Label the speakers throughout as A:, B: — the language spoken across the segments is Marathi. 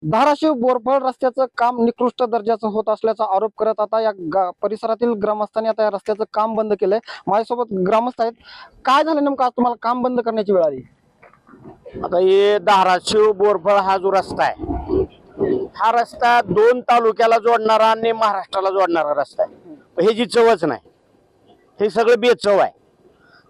A: धाराशिव बोरफळ रस्त्याचं काम निकृष्ट दर्जाचं होत असल्याचा आरोप करत आता या परिसरातील ग्रामस्थांनी आता या रस्त्याचं काम बंद केलंय। माझ्यासोबत ग्रामस्थ आहेत। काय झालं नेमकं आज तुम्हाला काम बंद करण्याची वेळ आली?
B: आता हे धाराशिव बोरफळ हा जो रस्ता आहे, हा रस्ता 2 तालुक्याला जोडणारा आणि महाराष्ट्राला जोडणारा रस्ता आहे। हे जी चवच नाही, हे सगळं बेचव आहे।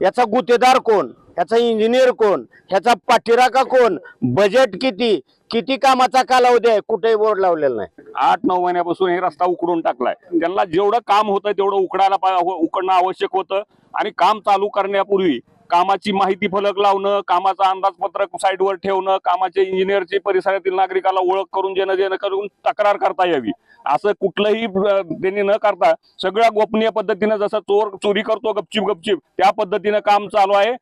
B: याचा गुत्तेदार कोण, याचा इंजिनियर कोण, ह्याचा पाठीराखा कोण, बजेट किती, किती कामाचा कालावधी आहे, कुठेही बोर्ड लावलेला नाही।
C: 8-9 महिन्यापासून हे रस्ता उकडून टाकलाय। त्यांना जेवढं काम होतं तेवढं उकडणं आवश्यक होतं आणि काम चालू करण्यापूर्वी कामाची माहिती फलक लावणं, कामाचं अंदाजपत्रक साईडवर ठेवणं, कामाचे इंजिनियरची परिसरातील नागरिकाला ओळख करून जेणेकरून तक्रार करता यावी, असं कुठलंही त्यांनी न करता सगळ्या गोपनीय पद्धतीने जसं चोर चोरी करतो गपचिप त्या पद्धतीने काम चालू आहे।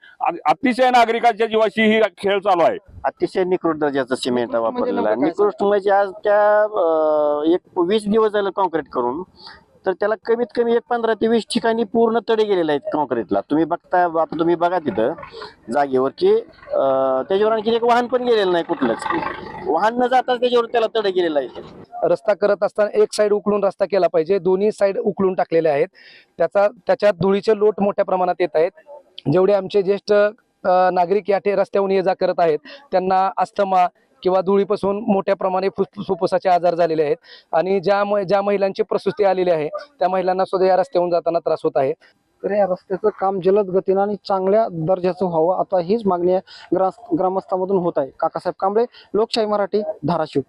C: अतिशय नागरिकांच्या जीवाशी ही खेळ चालू आहे।
B: अतिशय निकृष्ट दर्जाचं सिमेंट वापरलेलं आहे। निकृष्ट म्हणजे आज त्या 20 दिवस झालं कॉन्क्रीट करून, तर त्याला कमीत कमी 15 ते 20 ठिकाणी पूर्ण तडे गेलेले आहेत कॉन्क्रीटला। तुम्ही बघता, आता तुम्ही बघा तिथं जागेवर की त्याच्यावर आणखी एक वाहन पण गेलेलं नाही, कुठलंच वाहन न जाताच त्याच्यावर त्याला तडे गेलेला आहे।
A: रस्ता करत असताना एक साइड उकळून रस्ता केला पाहिजे, दोन्ही साइड उकळून टाकलेले आहेत। त्याच्यात धुळीचे लोट मोठ्या प्रमाणात येत आहेत। जेवढे आमचे ज्येष्ठ नागरिक या रस्त्यावरून ये जा करत आहेत त्यांना अस्थमा किंवा धुळीपासून मोठ्या प्रमाणे फुफ्फुसाचे आजार झालेले आहेत आणि ज्या महिलांची प्रसूती आलेली आहे त्या महिलांना सुद्धा या रस्त्यावरून जाताना त्रास होत आहे। तर या रस्त्याचं काम जलद गतीने आणि चांगल्या दर्जाचं व्हावं, आता हीच मागणी ग्रामस्थांमधून होत आहे। काकासाहेब कांबळे, लोकशाही मराठी, धाराशिव।